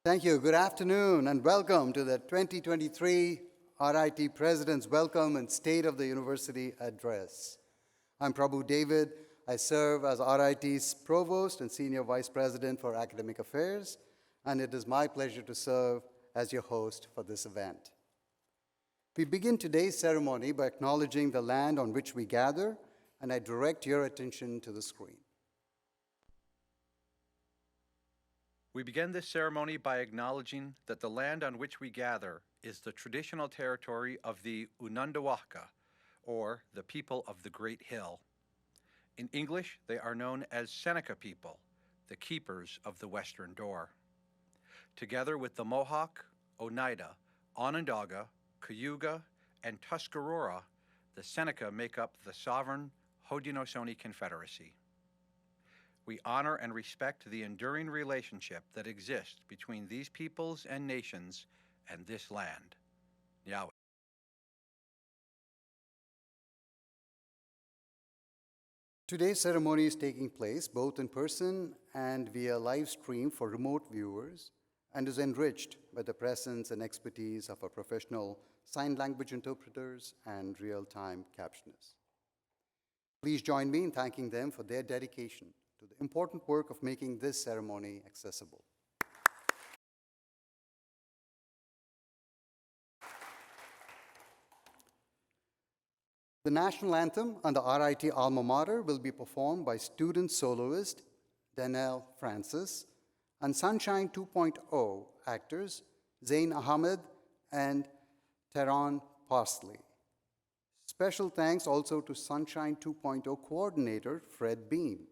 Thank you. Good afternoon and welcome to the 2023 RIT President's Welcome and State of the University Address. I'm Prabhu David. I serve as RIT's Provost and Senior Vice President for Academic Affairs, and it is my pleasure to serve as your host for this event. We begin today's ceremony by acknowledging the land on which we gather, and I direct your attention to the screen. We begin this ceremony by acknowledging that the land on which we gather is the traditional territory of the Unandawaka, or the people of the Great Hill. In English, they are known as Seneca people, the keepers of the Western Door. Together with the Mohawk, Oneida, Onondaga, Cayuga, and Tuscarora, the Seneca make up the sovereign Haudenosaunee Confederacy. We honor and respect the enduring relationship that exists between these peoples and nations and this land. Yahweh. Today's ceremony is taking place both in person and via live stream for remote viewers and is enriched by the presence and expertise of our professional sign language interpreters and real-time captioners. Please join me in thanking them for their dedication to the important work of making this ceremony accessible. The national anthem and the RIT alma mater will be performed by student soloist Danelle Francis and Sunshine 2.0 actors Zain Ahmed and Tehran Parsley. Special thanks also to Sunshine 2.0 coordinator Fred Beam.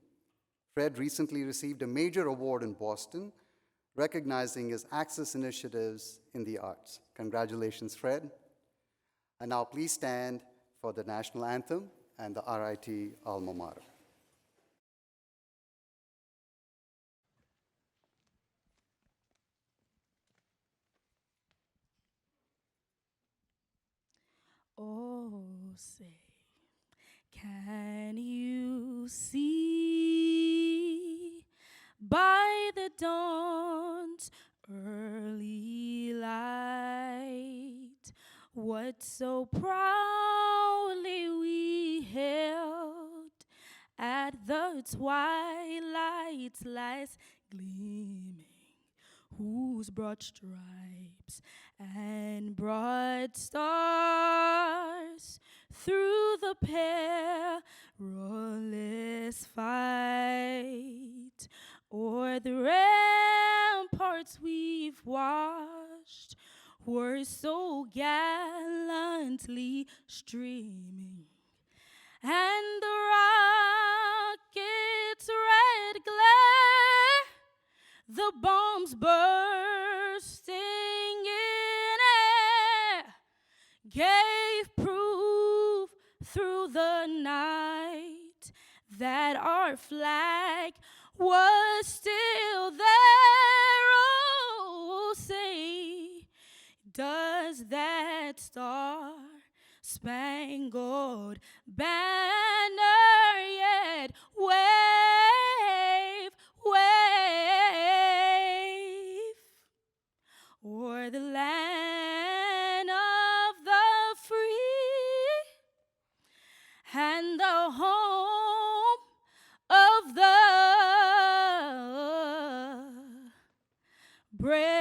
Fred recently received a major award in Boston, recognizing his access initiatives in the arts. Congratulations, Fred. And now please stand for the national anthem and the RIT alma mater. Oh, say, can you see by the dawn's early light what so proudly we held at the twilight's last gleaming, whose broad stripes and broad stars through the perilous fight o'er the ramparts we've watched were so gallantly streaming, and the rocket's red glare, the bombs bursting in air, gave proof through the night that our flag was still there. Oh, say, does that star-spangled banner yet wave, wave o'er the land of the free and the home of the brave?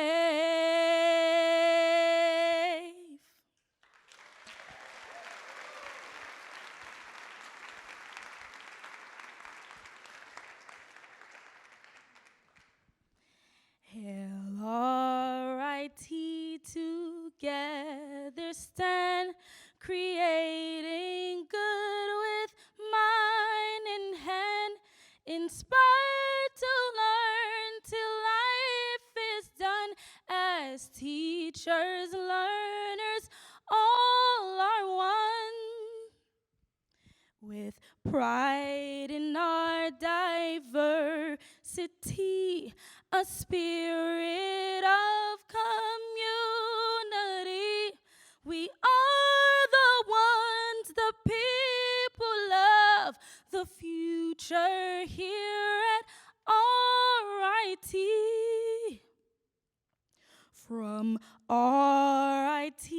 Hail, R.I.T. together stand, creating good with mind in hand, inspired to learn till life is done. As teachers, learners, all are one, with pride in our diversity, a spirit of community. We are the ones the people love, the future here at RIT. From RIT,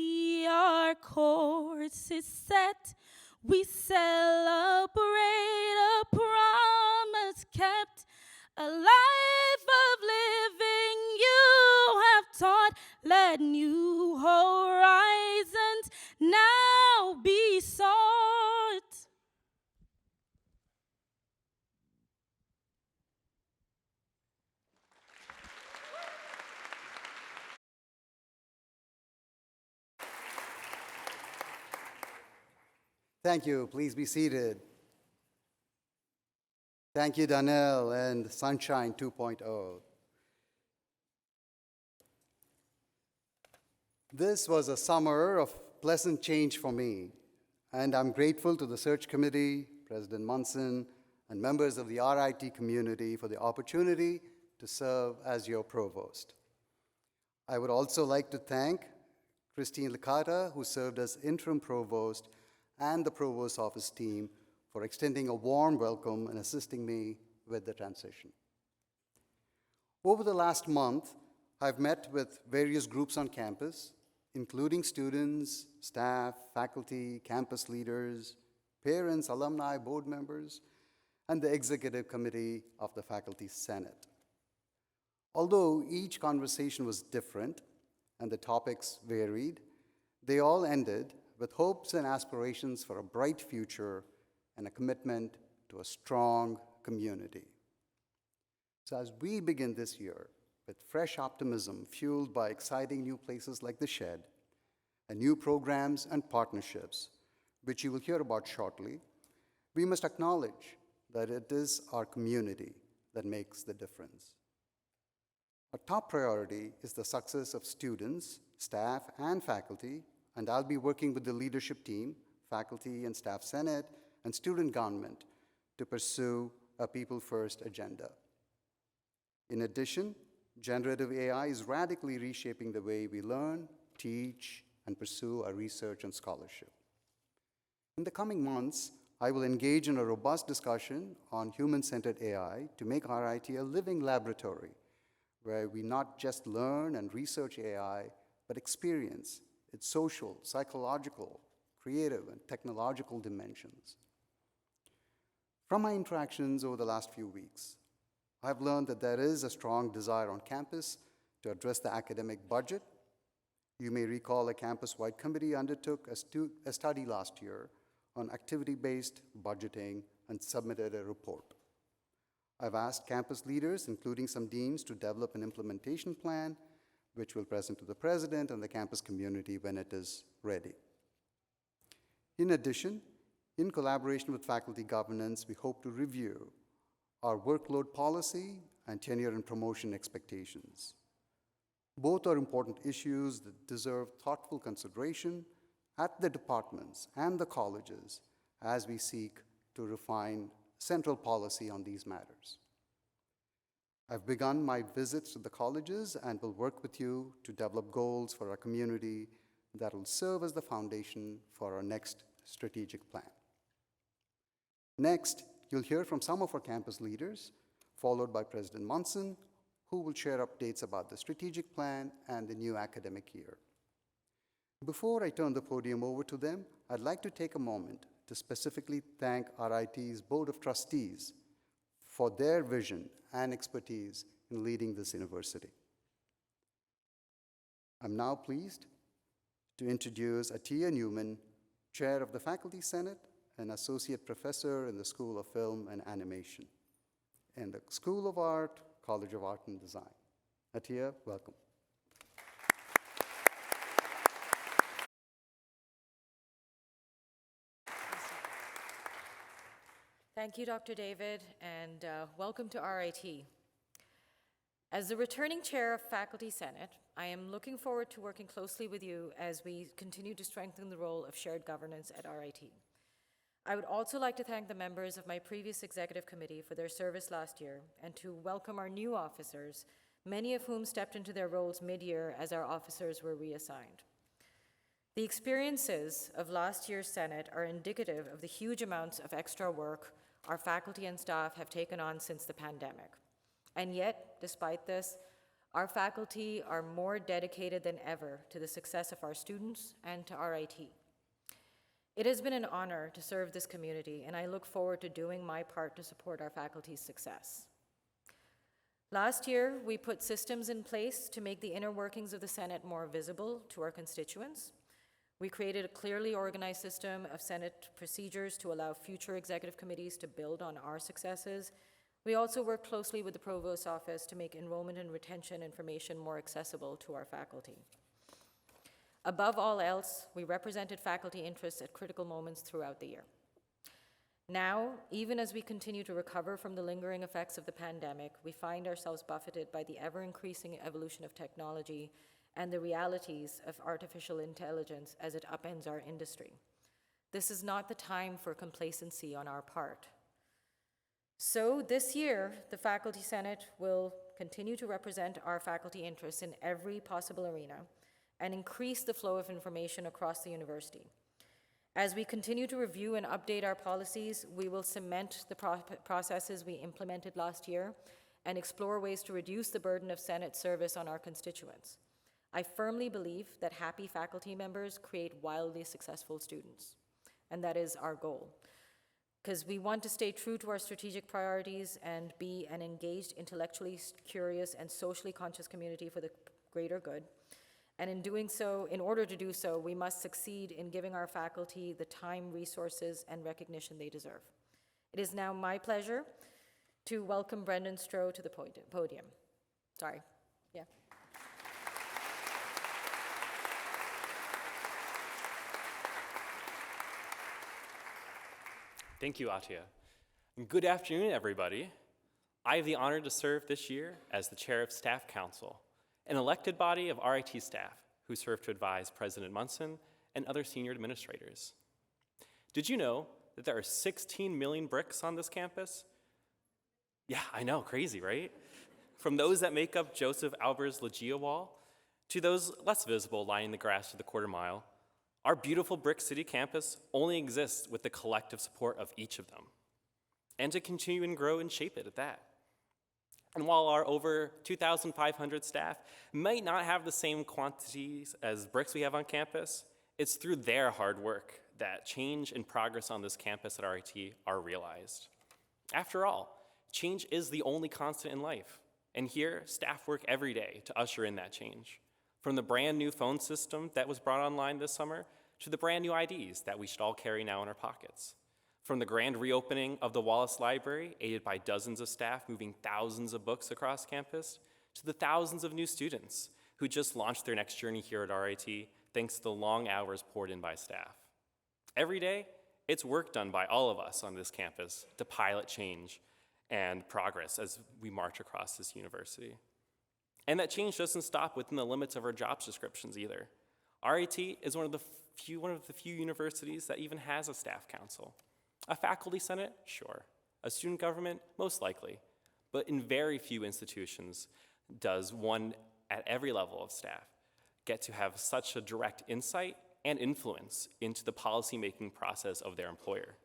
our course is set. We celebrate a promise kept, a life of living you have taught. Let new horizons now be sought. Thank you. Please be seated. Thank you, Danielle and Sunshine 2.0. This was a summer of pleasant change for me, and I'm grateful to the search committee, President Munson, and members of the RIT community for the opportunity to serve as your provost. I would also like to thank Christine Licata, who served as interim provost, and the provost office team for extending a warm welcome and assisting me with the transition. Over the last month, I've met with various groups on campus, including students, staff, faculty, campus leaders, parents, alumni, board members, and the executive committee of the Faculty Senate. Although each conversation was different and the topics varied, they all ended with hopes and aspirations for a bright future and a commitment to a strong community. So as we begin this year with fresh optimism fueled by exciting new places like the Shed and new programs and partnerships, which you will hear about shortly, we must acknowledge that it is our community that makes the difference. Our top priority is the success of students, staff, and faculty, and I'll be working with the leadership team, faculty and staff senate, and student government to pursue a people-first agenda. In addition, generative AI is radically reshaping the way we learn, teach, and pursue our research and scholarship. In the coming months, I will engage in a robust discussion on human-centered AI to make RIT a living laboratory where we not just learn and research AI, but experience its social, psychological, creative, and technological dimensions. From my interactions over the last few weeks, I've learned that there is a strong desire on campus to address the academic budget. You may recall a campus-wide committee undertook a study last year on activity-based budgeting and submitted a report. I've asked campus leaders, including some deans, to develop an implementation plan which we'll present to the president and the campus community when it is ready. In addition, in collaboration with faculty governance, we hope to review our workload policy and tenure and promotion expectations. Both are important issues that deserve thoughtful consideration at the departments and the colleges as we seek to refine central policy on these matters. I've begun my visits to the colleges and will work with you to develop goals for our community that will serve as the foundation for our next strategic plan. Next, you'll hear from some of our campus leaders, followed by President Munson, who will share updates about the strategic plan and the new academic year. Before I turn the podium over to them, I'd like to take a moment to specifically thank RIT's Board of Trustees for their vision and expertise in leading this university. I'm now pleased to introduce Atiya Newman, Chair of the Faculty Senate and Associate Professor in the School of Film and Animation in the School of Art, College of Art and Design. Atiya, welcome. Thank you, Dr. David, and welcome to RIT. As the returning chair of Faculty Senate, I am looking forward to working closely with you as we continue to strengthen the role of shared governance at RIT. I would also like to thank the members of my previous executive committee for their service last year and to welcome our new officers, many of whom stepped into their roles mid-year as our officers were reassigned. The experiences of last year's Senate are indicative of the huge amounts of extra work our faculty and staff have taken on since the pandemic. And yet, despite this, Our faculty are more dedicated than ever to the success of our students and to RIT. It has been an honor to serve this community, and I look forward to doing my part to support our faculty's success. Last year, we put systems in place to make the inner workings of the Senate more visible to our constituents. We created a clearly organized system of Senate procedures to allow future executive committees to build on our successes. We also worked closely with the Provost's office to make enrollment and retention information more accessible to our faculty. Above all else, we represented faculty interests at critical moments throughout the year. Now, even as we continue to recover from the lingering effects of the pandemic, we find ourselves buffeted by the ever-increasing evolution of technology and the realities of artificial intelligence as it upends our industry. This is not the time for complacency on our part. So this year, the Faculty Senate will continue to represent our faculty interests in every possible arena and increase the flow of information across the university. As we continue to review and update our policies, we will cement the processes we implemented last year and explore ways to reduce the burden of Senate service on our constituents. I firmly believe that happy faculty members create wildly successful students, and that is our goal. Because we want to stay true to our strategic priorities and be an engaged, intellectually curious, and socially conscious community for the greater good. And in order to do so, we must succeed in giving our faculty the time, resources, and recognition they deserve. It is now my pleasure to welcome Brendan Stroh to the podium. Sorry. Yeah. Thank you, Atia. Good afternoon, everybody. I have the honor to serve this year as the chair of Staff Council, an elected body of RIT staff who serve to advise President Munson and other senior administrators. Did you know that there are 16 million bricks on this campus? Yeah, I know, crazy, right? From those that make up Joseph Alber's Loggia Wall to those less visible lining the grass to the quarter mile, our beautiful Brick City campus only exists with the collective support of each of them, and to continue and grow and shape it at that. And while our over 2,500 staff might not have the same quantities as bricks we have on campus, it's through their hard work that change and progress on this campus at RIT are realized. After all, change is the only constant in life, and here, staff work every day to usher in that change. From the brand new phone system that was brought online this summer to the brand new IDs that we should all carry now in our pockets. From the grand reopening of the Wallace Library, aided by dozens of staff moving thousands of books across campus, to the thousands of new students who just launched their next journey here at RIT thanks to the long hours poured in by staff. Every day, it's work done by all of us on this campus to pilot change and progress as we march across this university. And that change doesn't stop within the limits of our job descriptions either. RIT is one of the few universities that even has a staff council. A faculty senate, sure. A student government, most likely. But in very few institutions does one at every level of staff get to have such a direct insight and influence into the policymaking process of their employer.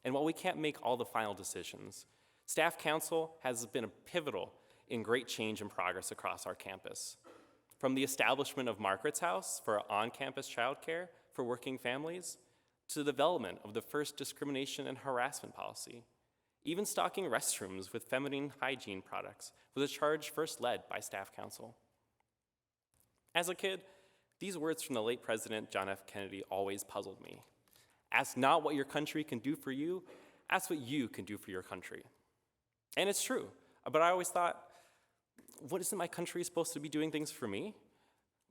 And while we can't make all the final decisions, staff council has been pivotal in great change and progress across our campus. From the establishment of Margaret's House for on-campus childcare for working families, to the development of the first discrimination and harassment policy. Even stocking restrooms with feminine hygiene products was a charge first led by staff council. As a kid, these words from the late President John F. Kennedy always puzzled me. Ask not what your country can do for you, ask what you can do for your country. And it's true, but I always thought, what isn't my country supposed to be doing things for me?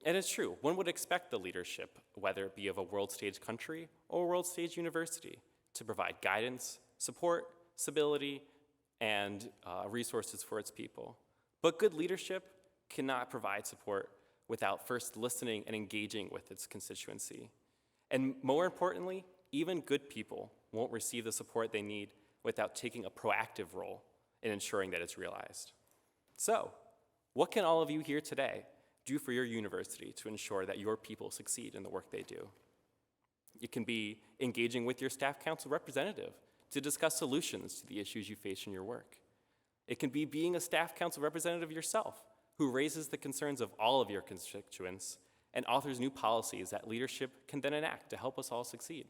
And it's true, one would expect the leadership, whether it be of a world stage country or a world stage university, to provide guidance, support, stability, and resources for its people. But good leadership cannot provide support without first listening and engaging with its constituency. And more importantly, even good people won't receive the support they need without taking a proactive role in ensuring that it's realized. So, what can all of you here today do for your university to ensure that your people succeed in the work they do? It can be engaging with your staff council representative to discuss solutions to the issues you face in your work. It can be being a staff council representative yourself who raises the concerns of all of your constituents and authors new policies that leadership can then enact to help us all succeed.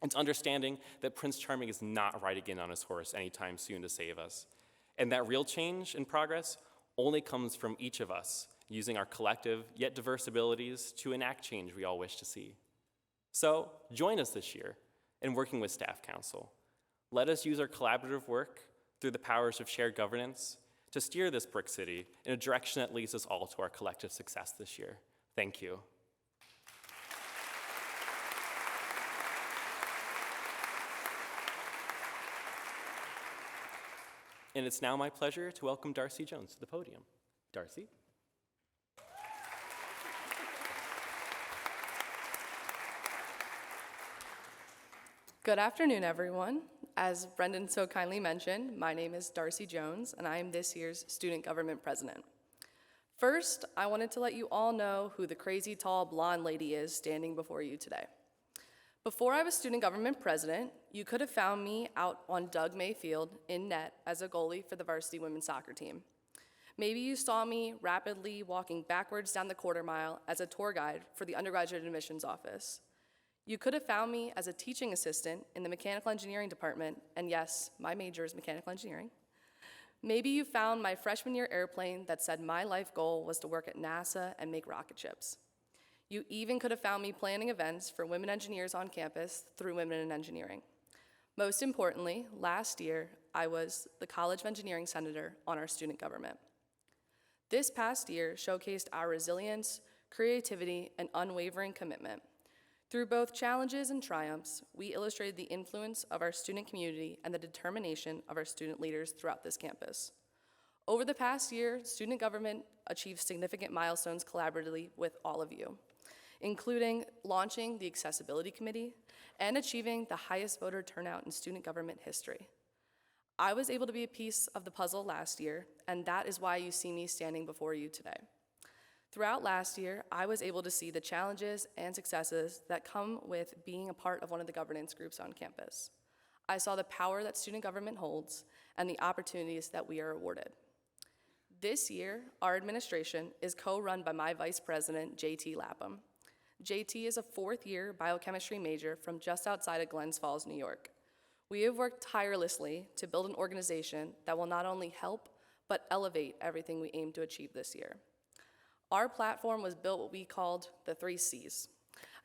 It's understanding that Prince Charming is not riding in on his horse anytime soon to save us, and that real change and progress only comes from each of us using our collective yet diverse abilities to enact change we all wish to see. So join us this year in working with Staff Council. Let us use our collaborative work through the powers of shared governance to steer this brick city in a direction that leads us all to our collective success this year. Thank you. And it's now my pleasure to welcome Darcy Jones to the podium. Darcy. Good afternoon, everyone. As Brendan so kindly mentioned, my name is Darcy Jones, and I am this year's Student Government President. First, I wanted to let you all know who the crazy tall blonde lady is standing before you today. Before I was Student Government President, you could have found me out on Doug May Field in net as a goalie for the varsity women's soccer team. Maybe you saw me rapidly walking backwards down the quarter mile as a tour guide for the undergraduate admissions office. You could have found me as a teaching assistant in the mechanical engineering department, and yes, my major is mechanical engineering. Maybe you found my freshman year airplane that said my life goal was to work at NASA and make rocket ships. You even could have found me planning events for women engineers on campus through Women in Engineering. Most importantly, last year, I was the College of Engineering Senator on our student government. This past year showcased our resilience, creativity, and unwavering commitment. Through both challenges and triumphs, we illustrated the influence of our student community and the determination of our student leaders throughout this campus. Over the past year, student government achieved significant milestones collaboratively with all of you, including launching the Accessibility Committee and achieving the highest voter turnout in student government history. I was able to be a piece of the puzzle last year, and that is why you see me standing before you today. Throughout last year, I was able to see the challenges and successes that come with being a part of one of the governance groups on campus. I saw the power that student government holds and the opportunities that we are awarded. This year, our administration is co-run by my Vice President, JT Lapham. JT is a fourth-year biochemistry major from just outside of Glens Falls, New York. We have worked tirelessly to build an organization that will not only help, but elevate everything we aim to achieve this year. Our platform was built what we called the 3 C's: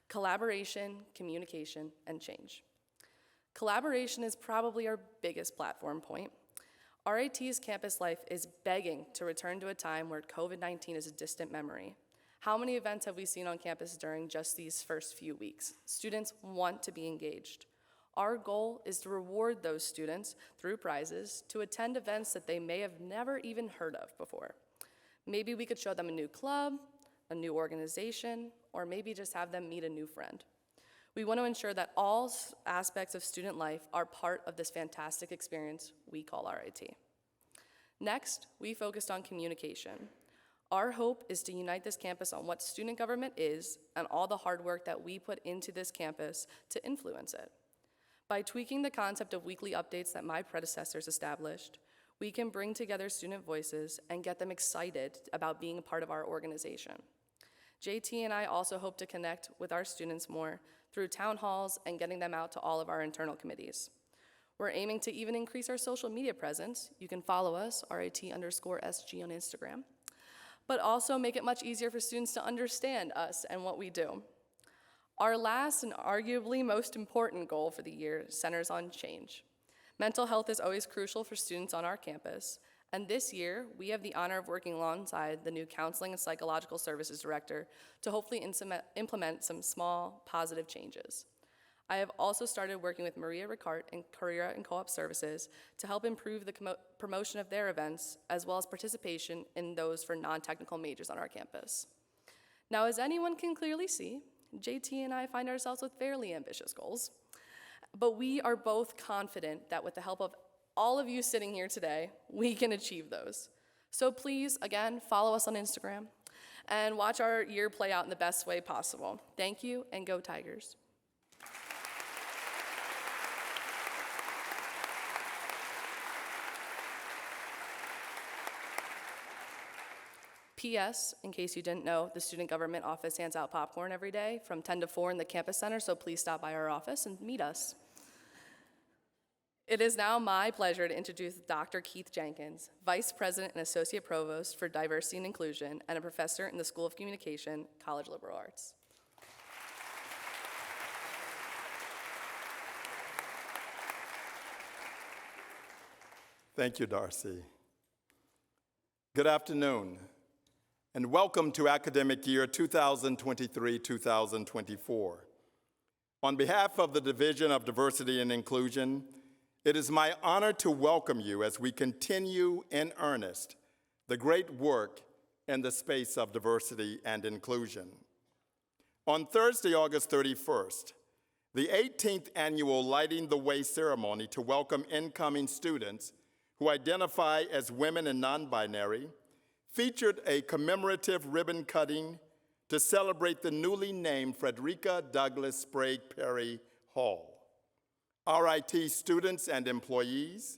collaboration, communication, and change. Collaboration is probably our biggest platform point. RIT's campus life is begging to return to a time where COVID-19 is a distant memory. How many events have we seen on campus during just these first few weeks? Students want to be engaged. Our goal is to reward those students through prizes to attend events that they may have never even heard of before. Maybe we could show them a new club, a new organization, or maybe just have them meet a new friend. We want to ensure that all aspects of student life are part of this fantastic experience we call RIT. Next, we focused on communication. Our hope is to unite this campus on what student government is and all the hard work that we put into this campus to influence it. By tweaking the concept of weekly updates that my predecessors established, we can bring together student voices and get them excited about being a part of our organization. JT and I also hope to connect with our students more through town halls and getting them out to all of our internal committees. We're aiming to even increase our social media presence. You can follow us, RIT_SG on Instagram, but also make it much easier for students to understand us and what we do. Our last and arguably most important goal for the year centers on change. Mental health is always crucial for students on our campus, and this year, we have the honor of working alongside the new Counseling and Psychological Services Director to hopefully implement some small, positive changes. I have also started working with Maria Ricart in Career and Co-op Services to help improve the promotion of their events, as well as participation in those for non-technical majors on our campus. Now, as anyone can clearly see, JT and I find ourselves with fairly ambitious goals. But we are both confident that with the help of all of you sitting here today, we can achieve those. So please, again, follow us on Instagram and watch our year play out in the best way possible. Thank you, and go Tigers. P.S., in case you didn't know, the Student Government Office hands out popcorn every day from 10 to 4 in the campus center, so please stop by our office and meet us. It is now my pleasure to introduce Dr. Keith Jenkins, Vice President and Associate Provost for Diversity and Inclusion and a professor in the School of Communication, College of Liberal Arts. Thank you, Darcy. Good afternoon, and welcome to academic year 2023-2024. On behalf of the Division of Diversity and Inclusion, it is my honor to welcome you as we continue in earnest the great work in the space of diversity and inclusion. On Thursday, August 31st, the 18th annual Lighting the Way ceremony to welcome incoming students who identify as women and non-binary featured a commemorative ribbon cutting to celebrate the newly named Frederica Douglass Sprague Perry Hall. RIT students and employees,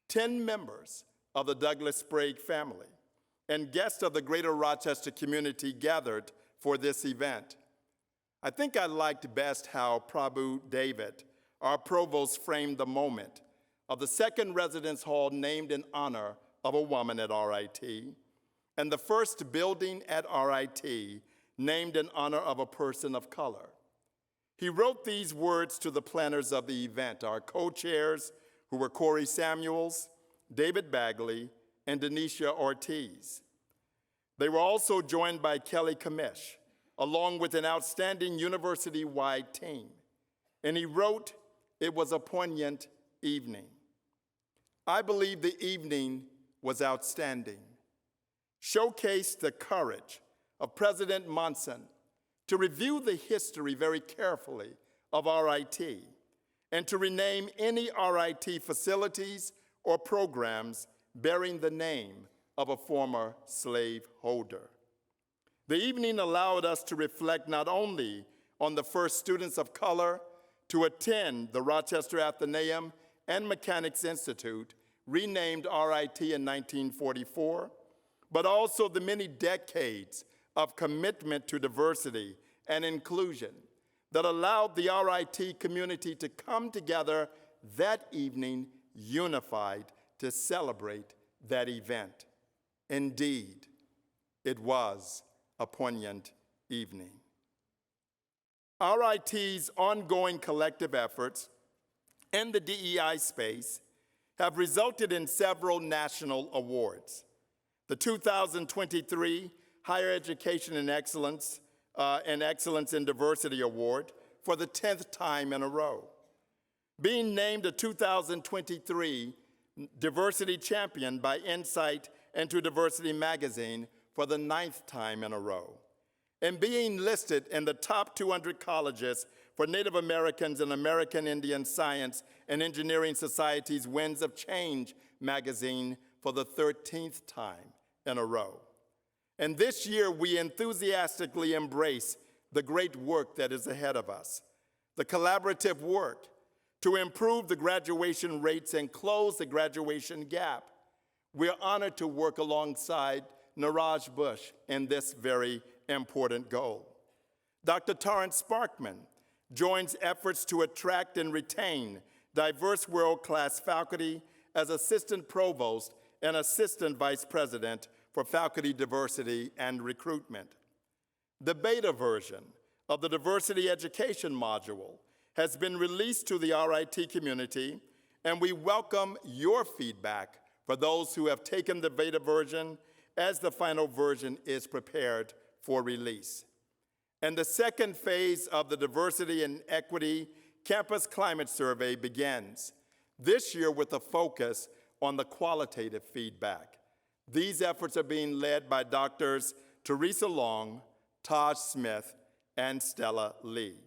10 members of the Douglass Sprague family, and guests of the greater Rochester community gathered for this event. I think I liked best how Provost David, our provost, framed the moment of the second residence hall named in honor of a woman at RIT, and the first building at RIT named in honor of a person of color. He wrote these words to the planners of the event, our co-chairs, who were Corey Samuels, David Bagley, and Denisha Ortiz. They were also joined by Kelly Kamish, along with an outstanding university-wide team. And he wrote, "It was a poignant evening." I believe the evening was outstanding. Showcased the courage of President Munson to review the history very carefully of RIT and to rename any RIT facilities or programs bearing the name of a former slaveholder. The evening allowed us to reflect not only on the first students of color to attend the Rochester Athenaeum and Mechanics Institute, renamed RIT in 1944, but also the many decades of commitment to diversity and inclusion that allowed the RIT community to come together that evening unified to celebrate that event. Indeed, it was a poignant evening. RIT's ongoing collective efforts in the DEI space have resulted in several national awards. The 2023 Higher Education and Excellence in Diversity Award for the 10th time in a row. Being named a 2023 Diversity Champion by Insight into Diversity magazine for the 9th time in a row. And being listed in the top 200 colleges for Native Americans and American Indian Science and Engineering Society's Winds of Change magazine for the 13th time in a row. And this year, we enthusiastically embrace the great work that is ahead of us, the collaborative work to improve the graduation rates and close the graduation gap. We're honored to work alongside Niraj Bush in this very important goal. Dr. Torrance Sparkman joins efforts to attract and retain diverse world-class faculty as Assistant Provost and Assistant Vice President for Faculty Diversity and Recruitment. The beta version of the Diversity Education module has been released to the RIT community, and we welcome your feedback for those who have taken the beta version as the final version is prepared for release. And the second phase of the Diversity and Equity Campus Climate Survey begins this year with a focus on the qualitative feedback. These efforts are being led by Drs. Teresa Long, Taj Smith, and Stella Lee.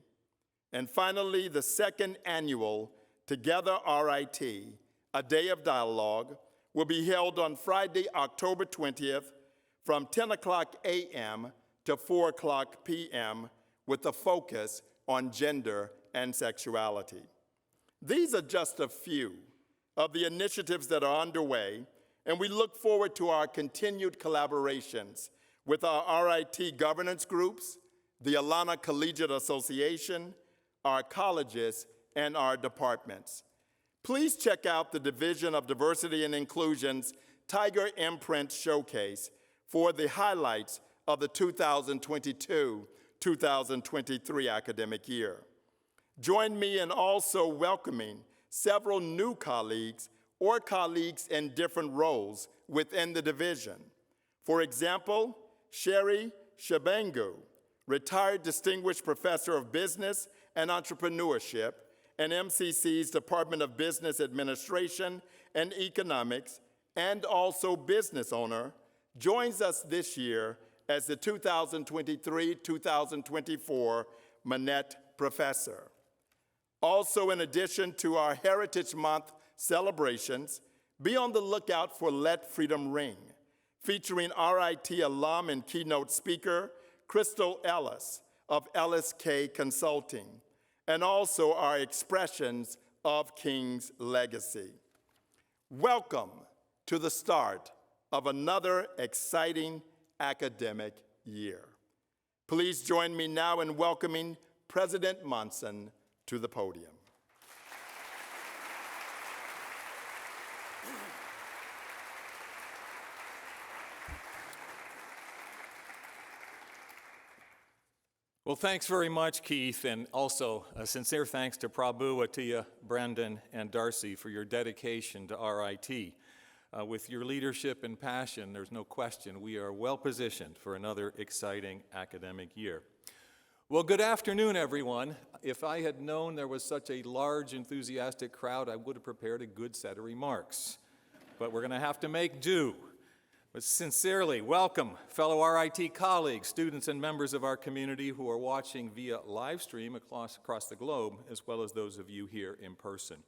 And finally, the second annual Together RIT, a Day of Dialogue, will be held on Friday, October 20th from 10 o'clock a.m. to 4 o'clock p.m. with a focus on gender and sexuality. These are just a few of the initiatives that are underway, and we look forward to our continued collaborations with our RIT governance groups, the Alana Collegiate Association, our colleges, and our departments. Please check out the Division of Diversity and Inclusion's Tiger Imprint Showcase for the highlights of the 2022-2023 academic year. Join me in also welcoming several new colleagues or colleagues in different roles within the division. For example, Sherry Shabangu, retired Distinguished Professor of Business and Entrepreneurship in MCC's Department of Business Administration and Economics, and also business owner, joins us this year as the 2023-2024 Manette Professor. Also, in addition to our Heritage Month celebrations, be on the lookout for Let Freedom Ring, featuring RIT alum and keynote speaker Crystal Ellis of LSK Consulting, and also our expressions of King's Legacy. Welcome to the start of another exciting academic year. Please join me now in welcoming President Munson to the podium. Well, thanks very much, Keith, and also a sincere thanks to Prabhu, Atiya, Brendan, and Darcy for your dedication to RIT. With your leadership and passion, there's no question we are well positioned for another exciting academic year. Well, good afternoon, everyone. If I had known there was such a large, enthusiastic crowd, I would have prepared a good set of remarks. But we're going to have to make do. But sincerely, welcome, fellow RIT colleagues, students, and members of our community who are watching via live stream across the globe, as well as those of you here in person.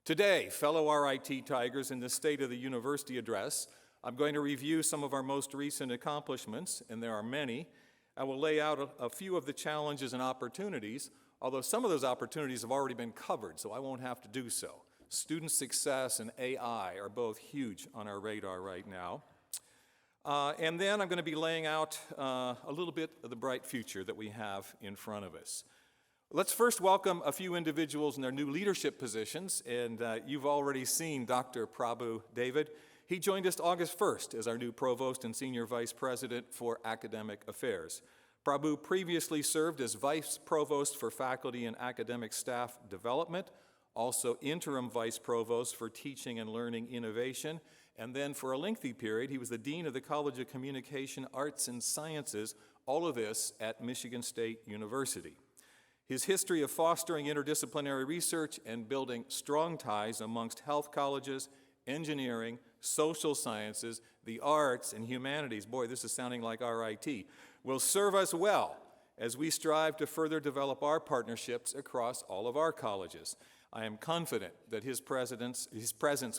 Today, fellow RIT Tigers, in the State of the University address, I'm going to review some of our most recent accomplishments, and there are many. I will lay out a few of the challenges and opportunities, although some of those opportunities have already been covered, so I won't have to do so. Student success and AI are both huge on our radar right now. And then I'm going to be laying out a little bit of the bright future that we have in front of us. Let's first welcome a few individuals in their new leadership positions, and you've already seen Dr. Prabhu David. He joined us August 1st as our new Provost and Senior Vice President for Academic Affairs. Prabhu previously served as Vice Provost for Faculty and Academic Staff Development, also Interim Vice Provost for Teaching and Learning Innovation, and then for a lengthy period, he was the Dean of the College of Communication, Arts, and Sciences, all of this at Michigan State University. His history of fostering interdisciplinary research and building strong ties amongst health colleges, engineering, social sciences, the arts, and humanities, boy, this is sounding like RIT, will serve us well as we strive to further develop our partnerships across all of our colleges. I am confident that his presence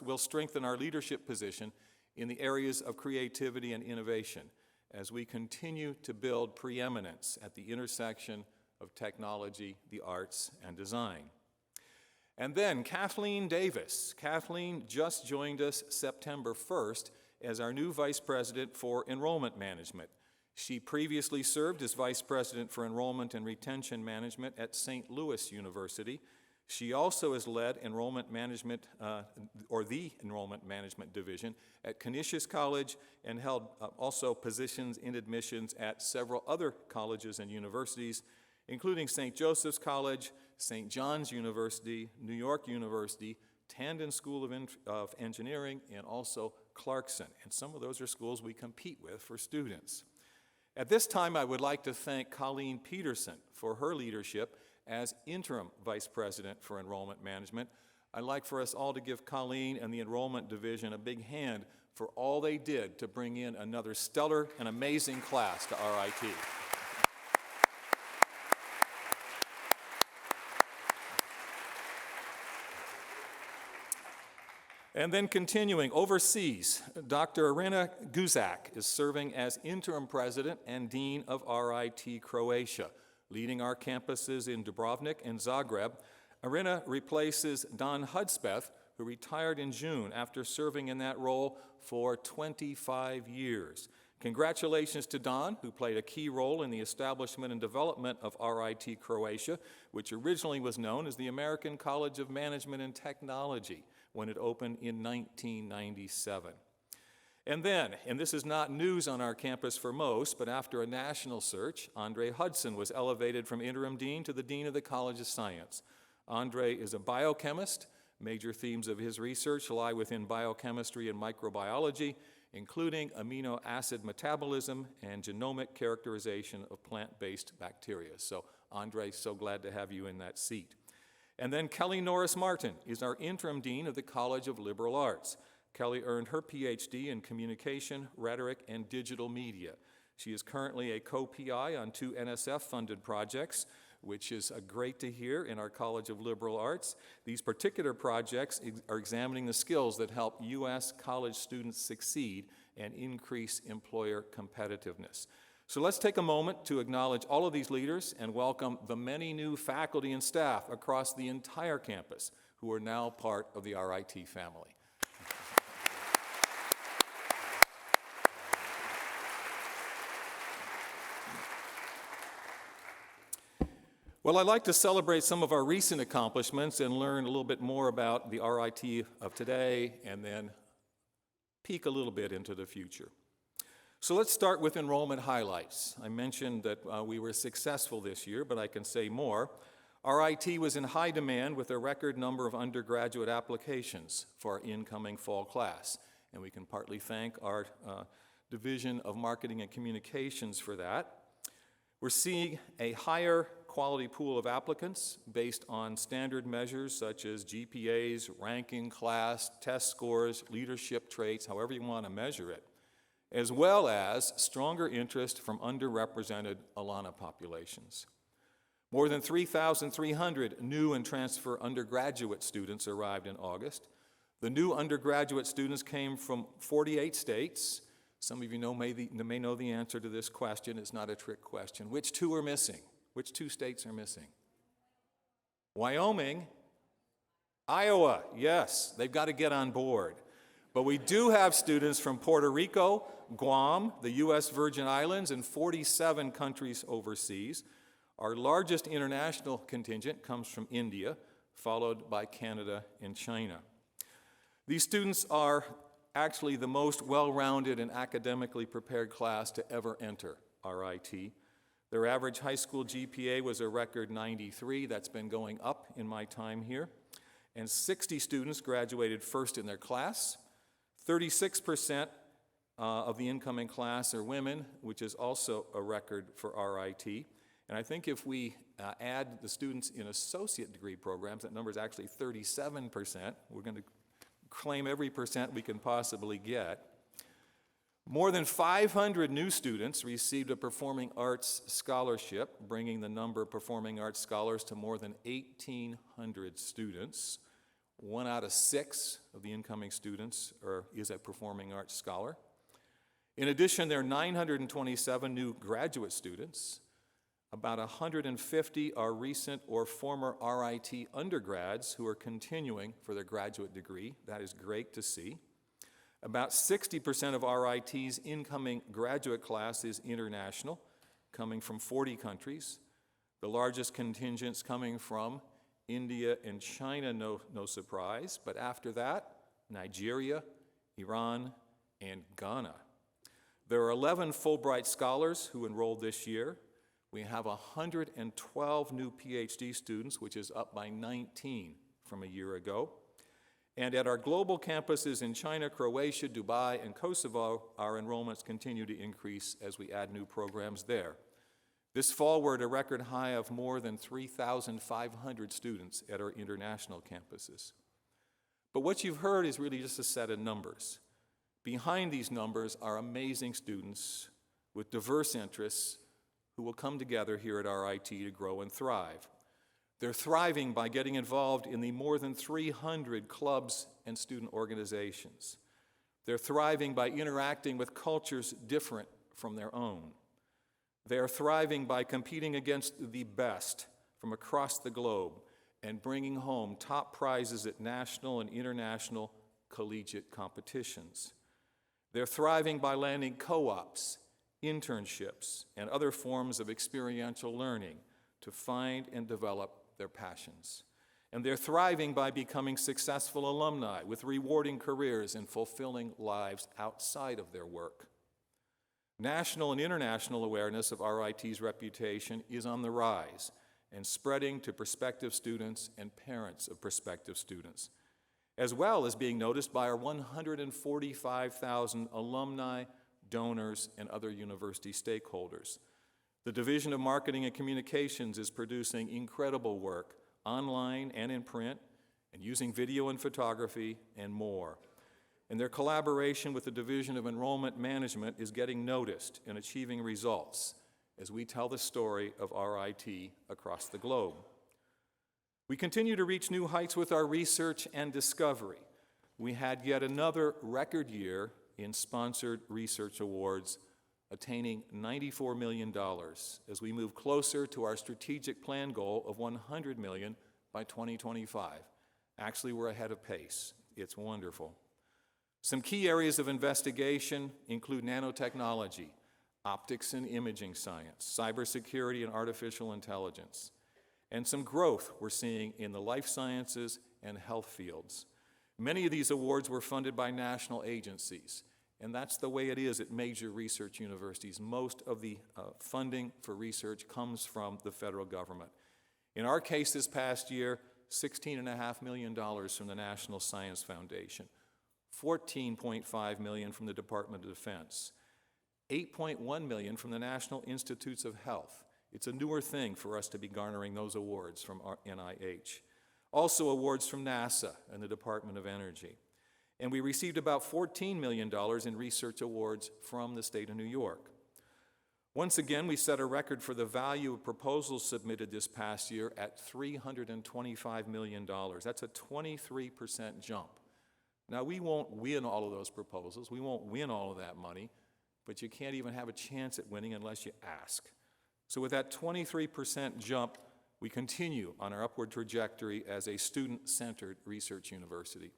will strengthen our leadership position in the areas of creativity and innovation as we continue to build preeminence at the intersection of technology, the arts, and design. And then Kathleen Davis. Kathleen just joined us September 1st as our new Vice President for Enrollment Management. She previously served as Vice President for Enrollment and Retention Management at St. Louis University. She also has led enrollment management, the Enrollment Management Division at Canisius College and held also positions in admissions at several other colleges and universities, including St. Joseph's College, St. John's University, New York University, Tandon School of Engineering, and also Clarkson. And some of those are schools we compete with for students. At this time, I would like to thank Colleen Peterson for her leadership as Interim Vice President for Enrollment Management. I'd like for us all to give Colleen and the Enrollment Division a big hand for all they did to bring in another stellar and amazing class to RIT. And then continuing, overseas, Dr. Irina Guzak is serving as Interim President and Dean of RIT Croatia, leading our campuses in Dubrovnik and Zagreb. Irina replaces Don Hudspeth, who retired in June after serving in that role for 25 years. Congratulations to Don, who played a key role in the establishment and development of RIT Croatia, which originally was known as the American College of Management and Technology when it opened in 1997. And then, and this is not news on our campus for most, but after a national search, Andre Hudson was elevated from interim dean to the dean of the College of Science. Andre is a biochemist. Major themes of his research lie within biochemistry and microbiology, including amino acid metabolism and genomic characterization of plant-based bacteria. So, Andre, so glad to have you in that seat. And then Kelly Norris Martin is our interim dean of the College of Liberal Arts. Kelly earned her PhD in communication, rhetoric, and digital media. She is currently a co-PI on 2 NSF-funded projects, which is great to hear in our College of Liberal Arts. These particular projects are examining the skills that help U.S. college students succeed and increase employer competitiveness. So let's take a moment to acknowledge all of these leaders and welcome the many new faculty and staff across the entire campus who are now part of the RIT family. Well, I'd like to celebrate some of our recent accomplishments and learn a little bit more about the RIT of today and then peek a little bit into the future. So let's start with enrollment highlights. I mentioned that we were successful this year, but I can say more. RIT was in high demand with a record number of undergraduate applications for our incoming fall class, and we can partly thank our Division of Marketing and Communications for that. We're seeing a higher quality pool of applicants based on standard measures such as GPAs, ranking class, test scores, leadership traits, however you want to measure it, as well as stronger interest from underrepresented Alana populations. More than 3,300 new and transfer undergraduate students arrived in August. The new undergraduate students came from 48 states. Some of you may know the answer to this question. It's not a trick question. Which two are missing? Which 2 states are missing? Wyoming, Iowa, yes, they've got to get on board. But we do have students from Puerto Rico, Guam, the U.S. Virgin Islands, and 47 countries overseas. Our largest international contingent comes from India, followed by Canada and China. These students are actually the most well-rounded and academically prepared class to ever enter RIT. Their average high school GPA was a record 93. That's been going up in my time here. And 60 students graduated first in their class. 36% of the incoming class are women, which is also a record for RIT. And I think if we add the students in associate degree programs, that number is actually 37%. We're going to claim every percent we can possibly get. More than 500 new students received a performing arts scholarship, bringing the number of performing arts scholars to more than 1,800 students. 1 out of 6 of the incoming students is a performing arts scholar. In addition, there are 927 new graduate students. About 150 are recent or former RIT undergrads who are continuing for their graduate degree. That is great to see. About 60% of RIT's incoming graduate class is international, coming from 40 countries. The largest contingents coming from India and China, no surprise. But after that, Nigeria, Iran, and Ghana. There are 11 Fulbright scholars who enrolled this year. We have 112 new PhD students, which is up by 19 from a year ago. And at our global campuses in China, Croatia, Dubai, and Kosovo, our enrollments continue to increase as we add new programs there. This fall, we're at a record high of more than 3,500 students at our international campuses. But what you've heard is really just a set of numbers. Behind these numbers are amazing students with diverse interests who will come together here at RIT to grow and thrive. They're thriving by getting involved in the more than 300 clubs and student organizations. They're thriving by interacting with cultures different from their own. They're thriving by competing against the best from across the globe and bringing home top prizes at national and international collegiate competitions. They're thriving by landing co-ops, internships, and other forms of experiential learning to find and develop their passions. And they're thriving by becoming successful alumni with rewarding careers and fulfilling lives outside of their work. National and international awareness of RIT's reputation is on the rise and spreading to prospective students and parents of prospective students, as well as being noticed by our 145,000 alumni, donors, and other university stakeholders. The Division of Marketing and Communications is producing incredible work online and in print, and using video and photography and more. And their collaboration with the Division of Enrollment Management is getting noticed and achieving results as we tell the story of RIT across the globe. We continue to reach new heights with our research and discovery. We had yet another record year in sponsored research awards, attaining $94 million as we move closer to our strategic plan goal of $100 million by 2025. Actually, we're ahead of pace. It's wonderful. Some key areas of investigation include nanotechnology, optics and imaging science, cybersecurity and artificial intelligence, and some growth we're seeing in the life sciences and health fields. Many of these awards were funded by national agencies, and that's the way it is at major research universities. Most of the funding for research comes from the federal government. In our case this past year, $16.5 million from the National Science Foundation, $14.5 million from the Department of Defense, $8.1 million from the National Institutes of Health. It's a newer thing for us to be garnering those awards from our NIH. Also awards from NASA and the Department of Energy. And we received about $14 million in research awards from the state of New York. Once again, we set a record for the value of proposals submitted this past year at $325 million. That's a 23% jump. Now, we won't win all of those proposals. We won't win all of that money, but you can't even have a chance at winning unless you ask. So with that 23% jump, we continue on our upward trajectory as a student-centered research university.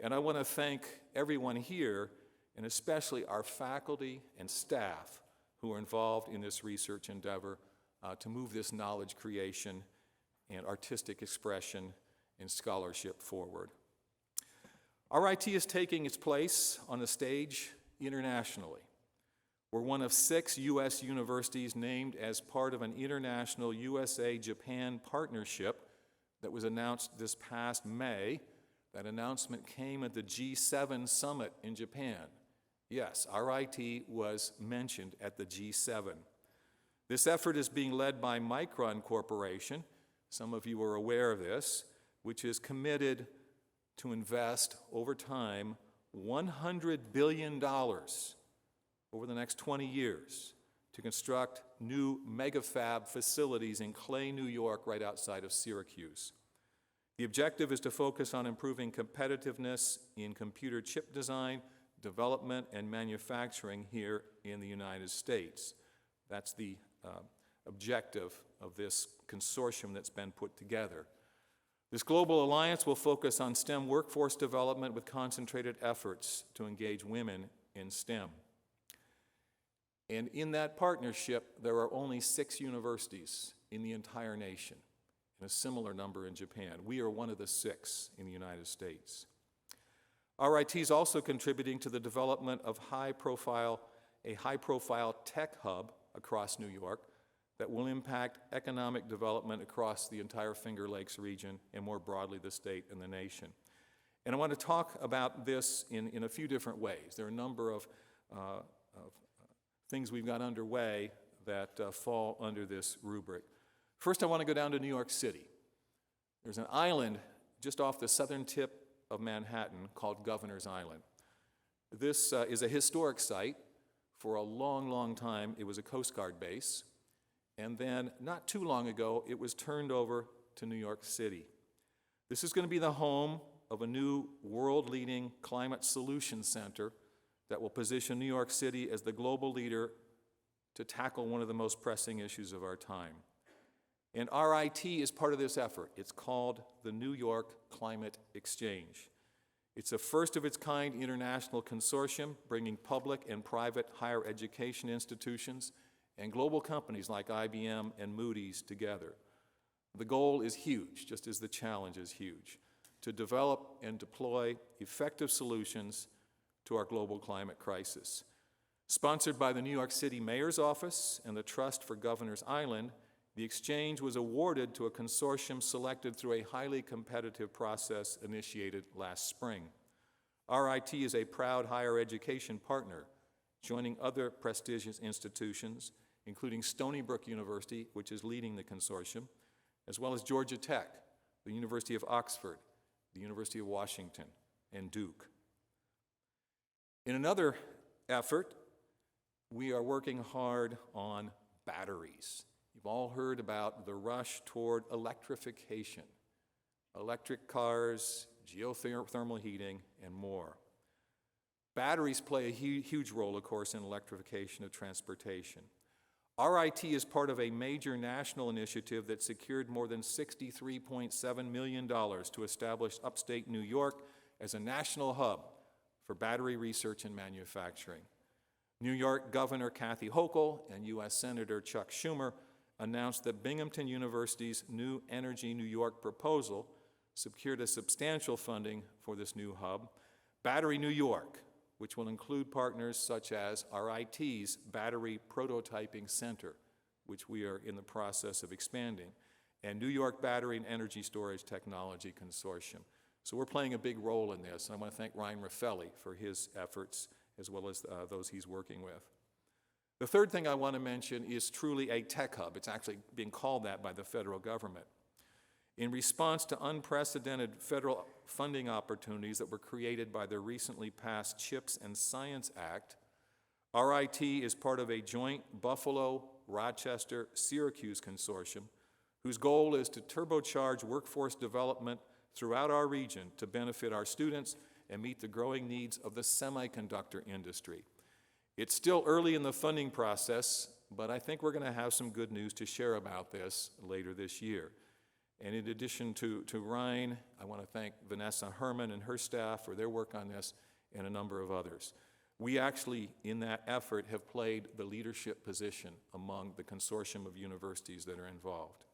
And I want to thank everyone here, and especially our faculty and staff who are involved in this research endeavor to move this knowledge creation and artistic expression and scholarship forward. RIT is taking its place on the stage internationally. We're one of 6 U.S. universities named as part of an international USA-Japan partnership that was announced this past May. That announcement came at the G7 summit in Japan. Yes, RIT was mentioned at the G7. This effort is being led by Micron Corporation, some of you are aware of this, which is committed to invest over time $100 billion over the next 20 years to construct new megafab facilities in Clay, New York, right outside of Syracuse. The objective is to focus on improving competitiveness in computer chip design, development, and manufacturing here in the United States. That's the objective of this consortium that's been put together. This global alliance will focus on STEM workforce development with concentrated efforts to engage women in STEM. And in that partnership, there are only 6 universities in the entire nation, and a similar number in Japan. We are one of the 6 in the United States. RIT is also contributing to the development of a high-profile tech hub across New York that will impact economic development across the entire Finger Lakes region and more broadly the state and the nation. And I want to talk about this in a few different ways. There are a number of things we've got underway that fall under this rubric. First, I want to go down to New York City. There's an island just off the southern tip of Manhattan called Governor's Island. This is a historic site. For a long, long time, it was a Coast Guard base. And then, not too long ago, it was turned over to New York City. This is going to be the home of a new world-leading climate solution center that will position New York City as the global leader to tackle one of the most pressing issues of our time. And RIT is part of this effort. It's called the New York Climate Exchange. It's a first-of-its-kind international consortium bringing public and private higher education institutions and global companies like IBM and Moody's together. The goal is huge, just as the challenge is huge, to develop and deploy effective solutions to our global climate crisis. Sponsored by the New York City Mayor's Office and the Trust for Governors Island, the exchange was awarded to a consortium selected through a highly competitive process initiated last spring. RIT is a proud higher education partner, joining other prestigious institutions, including Stony Brook University, which is leading the consortium, as well as Georgia Tech, the University of Oxford, the University of Washington, and Duke. In another effort, we are working hard on batteries. You've all heard about the rush toward electrification, electric cars, geothermal heating, and more. Batteries play a huge role, of course, in electrification of transportation. RIT is part of a major national initiative that secured more than $63.7 million to establish upstate New York as a national hub for battery research and manufacturing. New York Governor Kathy Hochul and U.S. Senator Chuck Schumer announced that Binghamton University's New Energy New York proposal secured a substantial funding for this new hub, Battery New York, which will include partners such as RIT's Battery Prototyping Center, which we are in the process of expanding, and New York Battery and Energy Storage Technology Consortium. So we're playing a big role in this, and I want to thank Ryan Raffelli for his efforts, as well as those he's working with. The third thing I want to mention is truly a tech hub. It's actually being called that by the federal government. In response to unprecedented federal funding opportunities that were created by the recently passed CHIPS and Science Act, RIT is part of a joint Buffalo, Rochester, Syracuse consortium whose goal is to turbocharge workforce development throughout our region to benefit our students and meet the growing needs of the semiconductor industry. It's still early in the funding process, but I think we're going to have some good news to share about this later this year. And in addition to Ryan, I want to thank Vanessa Herman and her staff for their work on this and a number of others. We actually, in that effort, have played the leadership position among the consortium of universities that are involved.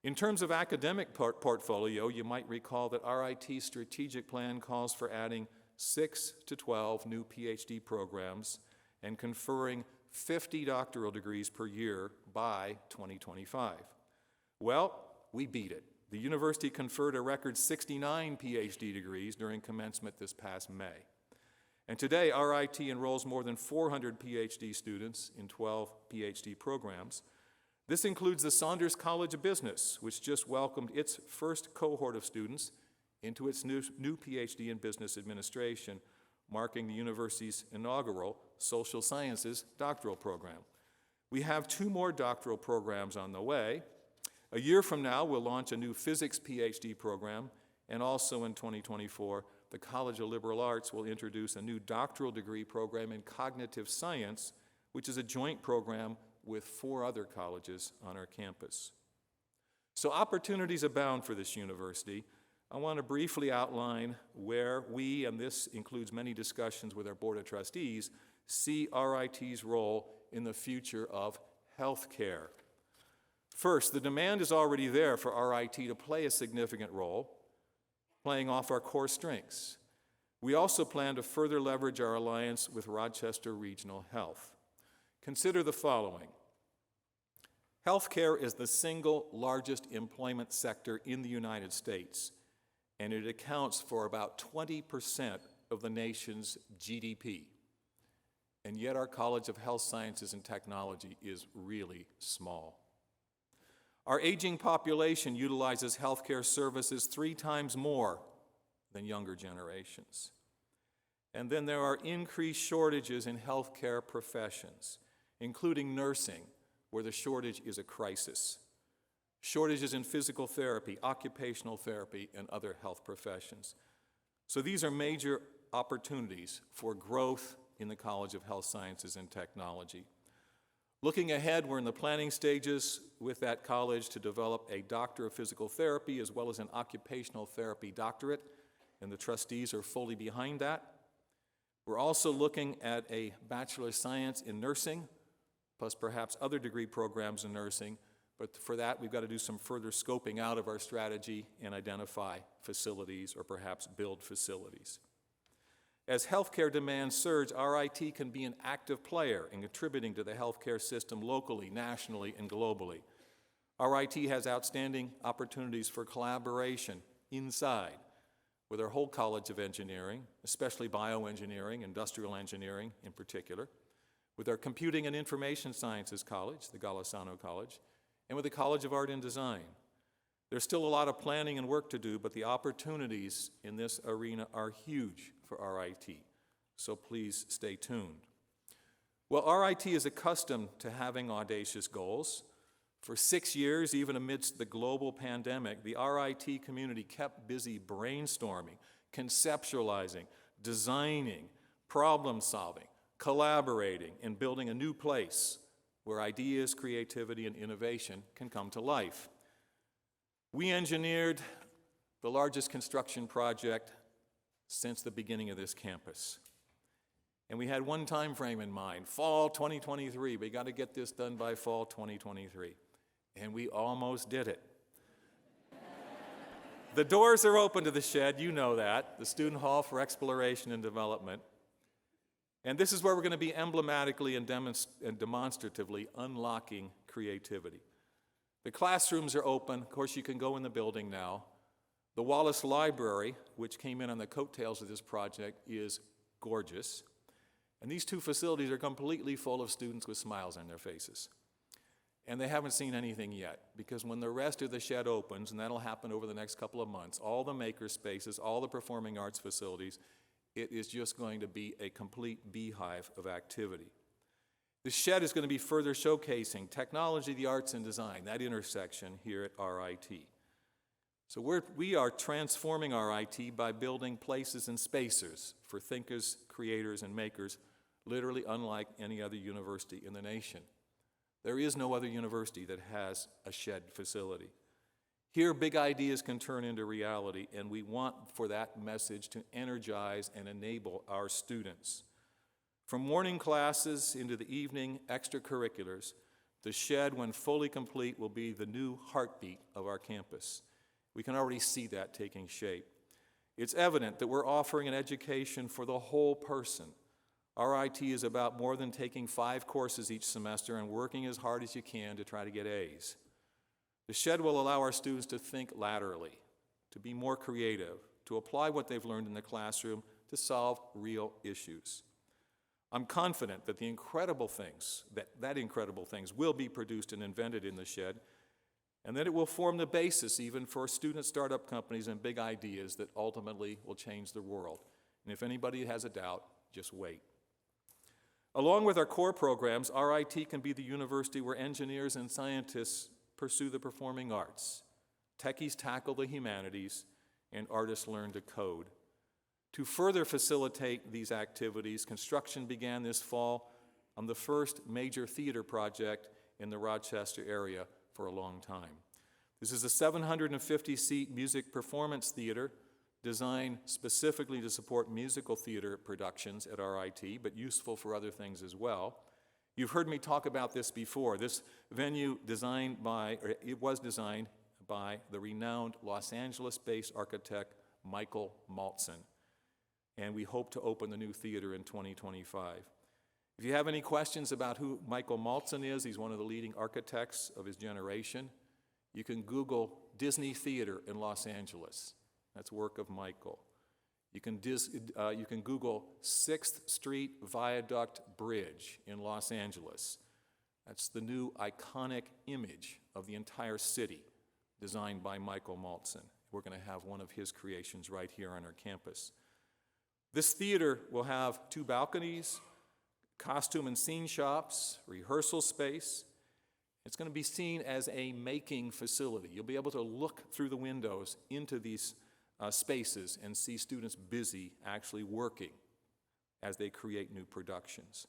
In terms of academic portfolio, you might recall that RIT's strategic plan calls for adding 6 to 12 new PhD programs and conferring 50 doctoral degrees per year by 2025. Well, we beat it. The university conferred a record 69 PhD degrees during commencement this past May. And today, RIT enrolls more than 400 PhD students in 12 PhD programs. This includes the Saunders College of Business, which just welcomed its first cohort of students into its new PhD in Business Administration, marking the university's inaugural Social Sciences doctoral program. We have 2 more doctoral programs on the way. A year from now, we'll launch a new Physics PhD program, and also in 2024, the College of Liberal Arts will introduce a new doctoral degree program in Cognitive Science, which is a joint program with 4 other colleges on our campus. So opportunities abound for this university. I want to briefly outline where we, and this includes many discussions with our Board of Trustees, see RIT's role in the future of healthcare. First, the demand is already there for RIT to play a significant role, playing off our core strengths. We also plan to further leverage our alliance with Rochester Regional Health. Consider the following. Healthcare is the single largest employment sector in the United States, and it accounts for about 20% of the nation's GDP. And yet our College of Health Sciences and Technology is really small. Our aging population utilizes healthcare services 3 times more than younger generations. And then there are increased shortages in healthcare professions, including nursing, where the shortage is a crisis. Shortages in physical therapy, occupational therapy, and other health professions. So these are major opportunities for growth in the College of Health Sciences and Technology. Looking ahead, we're in the planning stages with that college to develop a Doctor of Physical Therapy as well as an Occupational Therapy doctorate, and the trustees are fully behind that. We're also looking at a Bachelor of Science in Nursing, plus perhaps other degree programs in nursing, but for that we've got to do some further scoping out of our strategy and identify facilities or perhaps build facilities. As healthcare demands surge, RIT can be an active player in contributing to the healthcare system locally, nationally, and globally. RIT has outstanding opportunities for collaboration inside with our whole College of Engineering, especially bioengineering, industrial engineering in particular, with our Computing and Information Sciences College, the Golisano College, and with the College of Art and Design. There's still a lot of planning and work to do, but the opportunities in this arena are huge for RIT, so please stay tuned. Well, RIT is accustomed to having audacious goals. For 6 years, even amidst the global pandemic, the RIT community kept busy brainstorming, conceptualizing, designing, problem solving, collaborating, and building a new place where ideas, creativity, and innovation can come to life. We engineered the largest construction project since the beginning of this campus. And we had one time frame in mind, fall 2023. We got to get this done by fall 2023. And we almost did it. The doors are open to the shed, you know that, the Student Hall for Exploration and Development. And this is where we're going to be emblematically and demonstratively unlocking creativity. The classrooms are open. Of course, you can go in the building now. The Wallace Library, which came in on the coattails of this project, is gorgeous. And these two facilities are completely full of students with smiles on their faces. And they haven't seen anything yet, because when the rest of the shed opens, and that'll happen over the next couple of months, all the maker spaces, all the performing arts facilities, it is just going to be a complete beehive of activity. The shed is going to be further showcasing technology, the arts, and design, that intersection here at RIT. So we are transforming RIT by building places and spacers for thinkers, creators, and makers, literally unlike any other university in the nation. There is no other university that has a shed facility. Here, big ideas can turn into reality, and we want for that message to energize and enable our students. From morning classes into the evening extracurriculars, the shed, when fully complete, will be the new heartbeat of our campus. We can already see that taking shape. It's evident that we're offering an education for the whole person. RIT is about more than taking 5 courses each semester and working as hard as you can to try to get A's. The shed will allow our students to think laterally, to be more creative, to apply what they've learned in the classroom to solve real issues. I'm confident that incredible things will be produced and invented in the shed, and that it will form the basis even for student startup companies and big ideas that ultimately will change the world. And if anybody has a doubt, just wait. Along with our core programs, RIT can be the university where engineers and scientists pursue the performing arts, techies tackle the humanities, and artists learn to code. To further facilitate these activities, construction began this fall on the first major theater project in the Rochester area for a long time. This is a 750-seat music performance theater designed specifically to support musical theater productions at RIT, but useful for other things as well. You've heard me talk about this before. This venue was designed by the renowned Los Angeles-based architect Michael Munson, and we hope to open the new theater in 2025. If you have any questions about who Michael Munson is, he's one of the leading architects of his generation. You can Google Disney Theater in Los Angeles. That's work of Michael. You can Google 6th Street Viaduct Bridge in Los Angeles. That's the new iconic image of the entire city, designed by Michael Munson. We're going to have one of his creations right here on our campus. This theater will have 2 balconies, costume and scene shops, rehearsal space. It's going to be seen as a making facility. You'll be able to look through the windows into these spaces and see students busy actually working as they create new productions.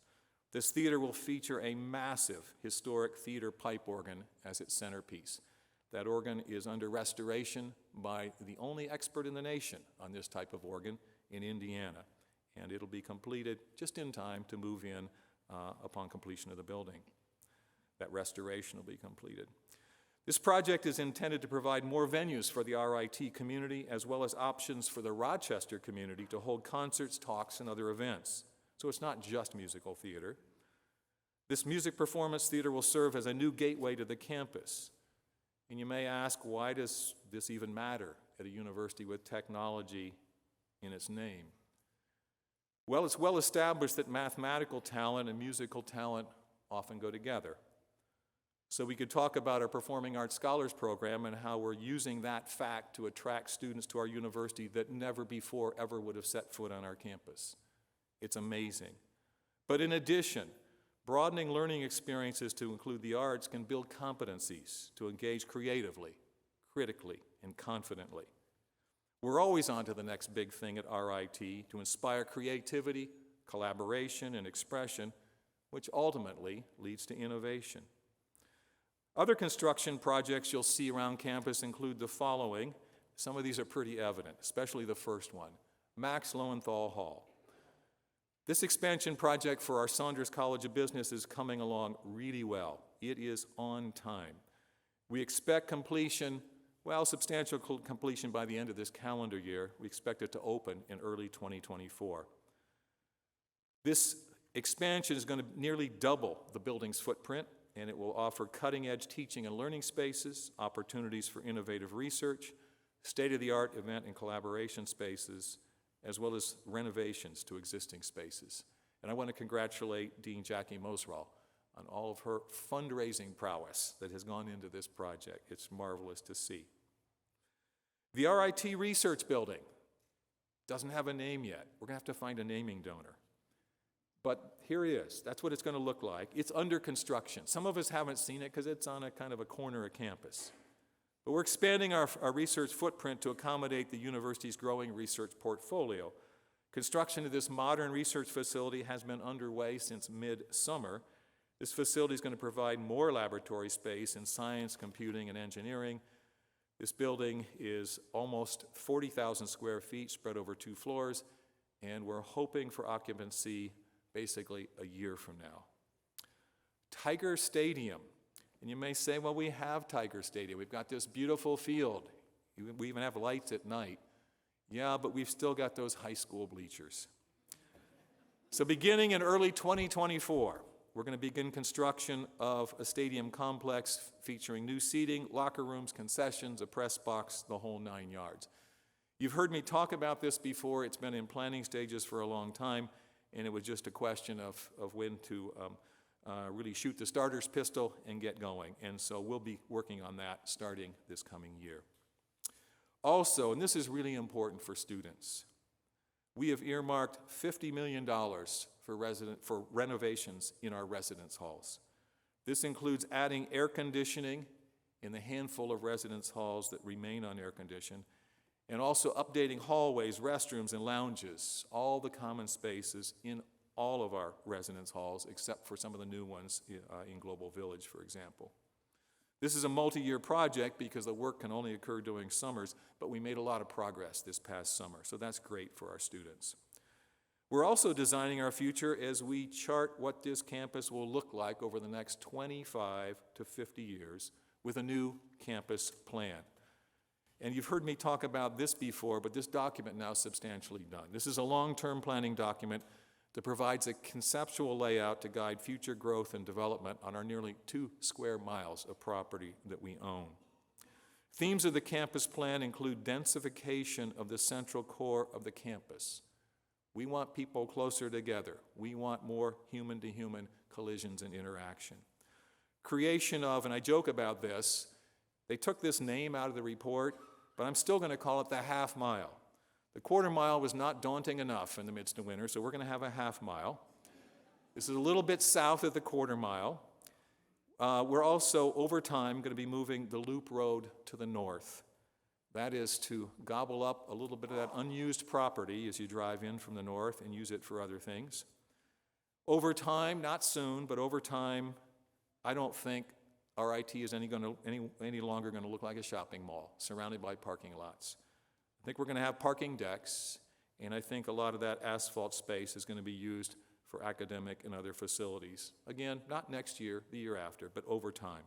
This theater will feature a massive historic theater pipe organ as its centerpiece. That organ is under restoration by the only expert in the nation on this type of organ in Indiana, and it'll be completed just in time to move in upon completion of the building. That restoration will be completed. This project is intended to provide more venues for the RIT community, as well as options for the Rochester community to hold concerts, talks, and other events. So it's not just musical theater. This music performance theater will serve as a new gateway to the campus. And you may ask, why does this even matter at a university with technology in its name? Well, it's well established that mathematical talent and musical talent often go together. So we could talk about our Performing Arts Scholars Program and how we're using that fact to attract students to our university that never before ever would have set foot on our campus. It's amazing. But in addition, broadening learning experiences to include the arts can build competencies to engage creatively, critically, and confidently. We're always on to the next big thing at RIT to inspire creativity, collaboration, and expression, which ultimately leads to innovation. Other construction projects you'll see around campus include the following. Some of these are pretty evident, especially the first one, Max Lowenthal Hall. This expansion project for our Saunders College of Business is coming along really well. It is on time. We expect completion, substantial completion by the end of this calendar year. We expect it to open in early 2024. This expansion is going to nearly double the building's footprint, and it will offer cutting-edge teaching and learning spaces, opportunities for innovative research, state-of-the-art event and collaboration spaces, as well as renovations to existing spaces. And I want to congratulate Dean Jackie Mosral on all of her fundraising prowess that has gone into this project. It's marvelous to see. The RIT Research Building doesn't have a name yet. We're going to have to find a naming donor. But here it is. That's what it's going to look like. It's under construction. Some of us haven't seen it because it's on a kind of a corner of campus. But we're expanding our research footprint to accommodate the university's growing research portfolio. Construction of this modern research facility has been underway since mid-summer. This facility is going to provide more laboratory space in science, computing, and engineering. This building is almost 40,000 square feet spread over 2 floors, and we're hoping for occupancy basically a year from now. Tiger Stadium. And you may say, well, we have Tiger Stadium. We've got this beautiful field. We even have lights at night. Yeah, but we've still got those high school bleachers. So beginning in early 2024, we're going to begin construction of a stadium complex featuring new seating, locker rooms, concessions, a press box, the whole 9 yards. You've heard me talk about this before. It's been in planning stages for a long time, and it was just a question of when to really shoot the starter's pistol and get going. And so we'll be working on that starting this coming year. Also, and this is really important for students, we have earmarked $50 million for renovations in our residence halls. This includes adding air conditioning in the handful of residence halls that remain unair-conditioned, and also updating hallways, restrooms, and lounges, all the common spaces in all of our residence halls, except for some of the new ones in Global Village, for example. This is a multi-year project because the work can only occur during summers, but we made a lot of progress this past summer, so that's great for our students. We're also designing our future as we chart what this campus will look like over the next 25 to 50 years with a new campus plan. And you've heard me talk about this before, but this document now is substantially done. This is a long-term planning document that provides a conceptual layout to guide future growth and development on our nearly 2 square miles of property that we own. Themes of the campus plan include densification of the central core of the campus. We want people closer together. We want more human-to-human collisions and interaction. Creation of, and I joke about this, they took this name out of the report, but I'm still going to call it the half mile. The quarter mile was not daunting enough in the midst of winter, so we're going to have a half mile. This is a little bit south of the quarter mile. We're also, over time, going to be moving the loop road to the north. That is to gobble up a little bit of that unused property as you drive in from the north and use it for other things. Over time, not soon, but over time, I don't think RIT is any longer going to look like a shopping mall surrounded by parking lots. I think we're going to have parking decks, and I think a lot of that asphalt space is going to be used for academic and other facilities. Again, not next year, the year after, but over time.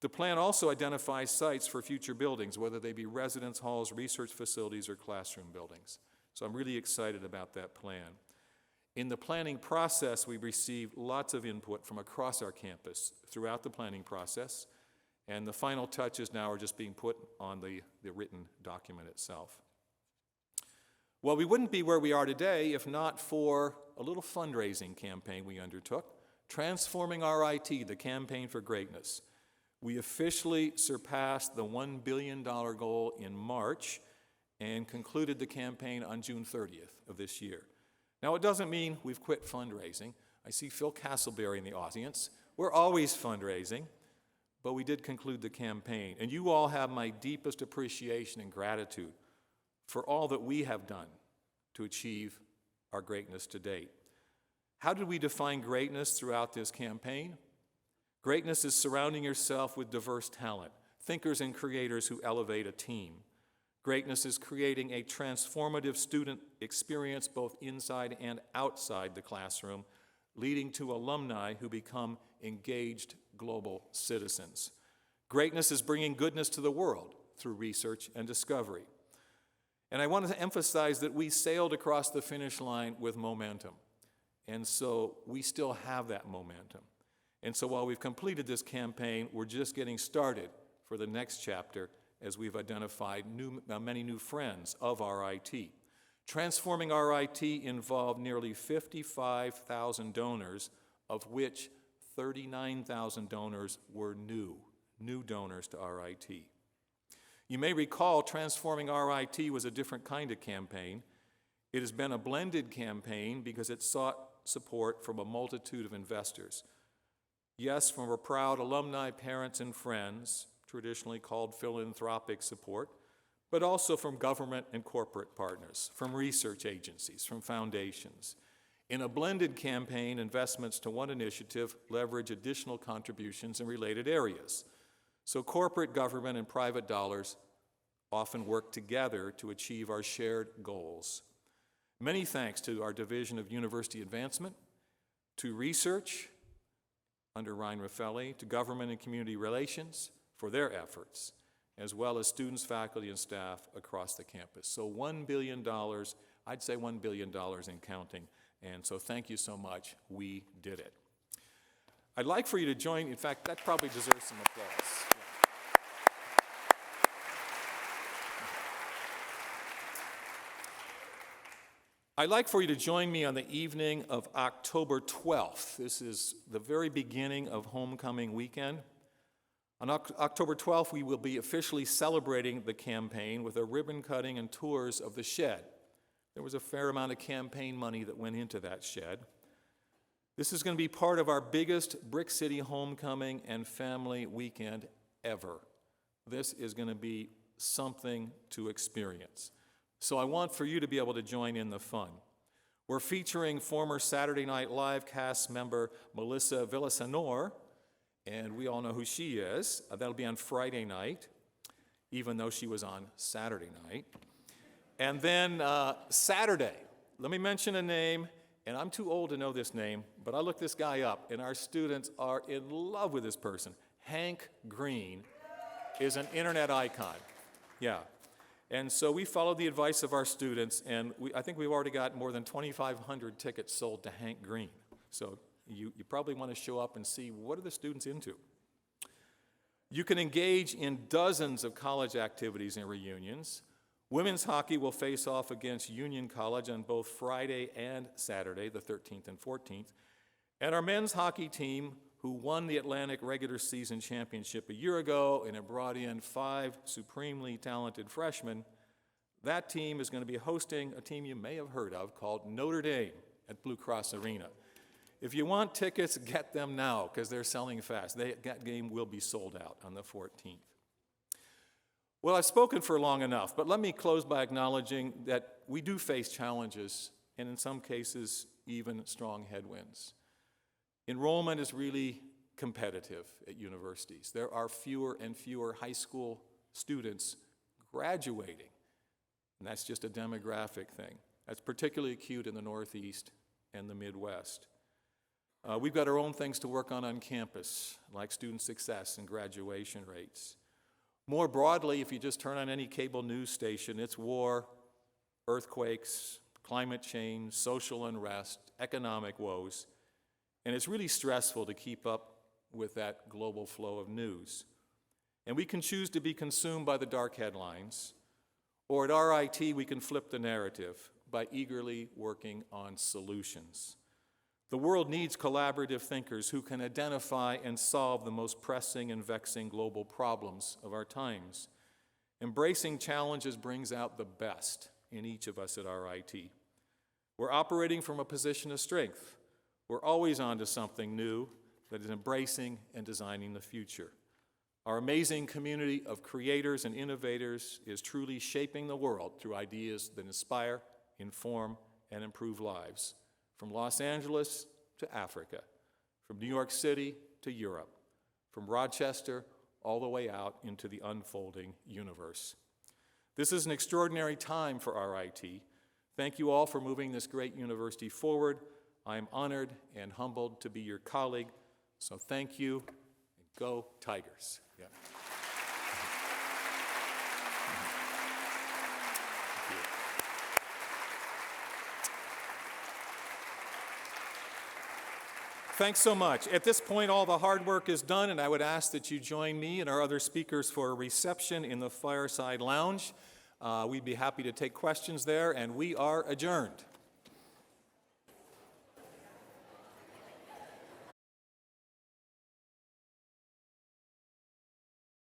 The plan also identifies sites for future buildings, whether they be residence halls, research facilities, or classroom buildings. So I'm really excited about that plan. In the planning process, we've received lots of input from across our campus throughout the planning process, and the final touches now are just being put on the written document itself. Well, we wouldn't be where we are today if not for a little fundraising campaign we undertook, Transforming RIT, the Campaign for Greatness. We officially surpassed the $1 billion goal in March and concluded the campaign on June 30th of this year. Now, it doesn't mean we've quit fundraising. I see Phil Castleberry in the audience. We're always fundraising, but we did conclude the campaign. And you all have my deepest appreciation and gratitude for all that we have done to achieve our greatness to date. How did we define greatness throughout this campaign? Greatness is surrounding yourself with diverse talent, thinkers and creators who elevate a team. Greatness is creating a transformative student experience both inside and outside the classroom, leading to alumni who become engaged global citizens. Greatness is bringing goodness to the world through research and discovery. And I want to emphasize that we sailed across the finish line with momentum. And so we still have that momentum. And so while we've completed this campaign, we're just getting started for the next chapter as we've identified many new friends of RIT. Transforming RIT involved nearly 55,000 donors, of which 39,000 donors were new donors to RIT. You may recall Transforming RIT was a different kind of campaign. It has been a blended campaign because it sought support from a multitude of investors. Yes, from our proud alumni, parents, and friends, traditionally called philanthropic support, but also from government and corporate partners, from research agencies, from foundations. In a blended campaign, investments to one initiative leverage additional contributions in related areas. So corporate, government, and private dollars often work together to achieve our shared goals. Many thanks to our Division of University Advancement, to research under Ryan Raffelli, to government and community relations for their efforts, as well as students, faculty, and staff across the campus. So $1 billion, I'd say $1 billion and counting. And so thank you so much. We did it. I'd like for you to join, in fact, that probably deserves some applause. I'd like for you to join me on the evening of October 12th. This is the very beginning of homecoming weekend. On October 12th, we will be officially celebrating the campaign with a ribbon cutting and tours of the shed. There was a fair amount of campaign money that went into that shed. This is going to be part of our biggest Brick City homecoming and family weekend ever. This is going to be something to experience. So I want for you to be able to join in the fun. We're featuring former Saturday Night Live cast member Melissa Villasenor, and we all know who she is. That'll be on Friday night, even though she was on Saturday night. And then Saturday, let me mention a name, and I'm too old to know this name, but I looked this guy up, and our students are in love with this person. Hank Green is an internet icon. Yeah. And so we followed the advice of our students, and I think we've already got more than 2,500 tickets sold to Hank Green. So you probably want to show up and see what are the students into. You can engage in dozens of college activities and reunions. Women's hockey will face off against Union College on both Friday and Saturday, the 13th and 14th. And our men's hockey team, who won the Atlantic regular season championship a year ago and have brought in 5 supremely talented freshmen, that team is going to be hosting a team you may have heard of called Notre Dame at Blue Cross Arena. If you want tickets, get them now because they're selling fast. That game will be sold out on the 14th. Well, I've spoken for long enough, but let me close by acknowledging that we do face challenges and in some cases even strong headwinds. Enrollment is really competitive at universities. There are fewer and fewer high school students graduating, and that's just a demographic thing. That's particularly acute in the Northeast and the Midwest. We've got our own things to work on campus, like student success and graduation rates. More broadly, if you just turn on any cable news station, it's war, earthquakes, climate change, social unrest, economic woes, and it's really stressful to keep up with that global flow of news. And we can choose to be consumed by the dark headlines, or at RIT we can flip the narrative by eagerly working on solutions. The world needs collaborative thinkers who can identify and solve the most pressing and vexing global problems of our times. Embracing challenges brings out the best in each of us at RIT. We're operating from a position of strength. We're always on to something new that is embracing and designing the future. Our amazing community of creators and innovators is truly shaping the world through ideas that inspire, inform, and improve lives. From Los Angeles to Africa, from New York City to Europe, from Rochester all the way out into the unfolding universe. This is an extraordinary time for RIT. Thank you all for moving this great university forward. I am honored and humbled to be your colleague, so thank you, and go Tigers. Yeah. Thanks so much. At this point, all the hard work is done, and I would ask that you join me and our other speakers for a reception in the Fireside Lounge. We'd be happy to take questions there, and we are adjourned.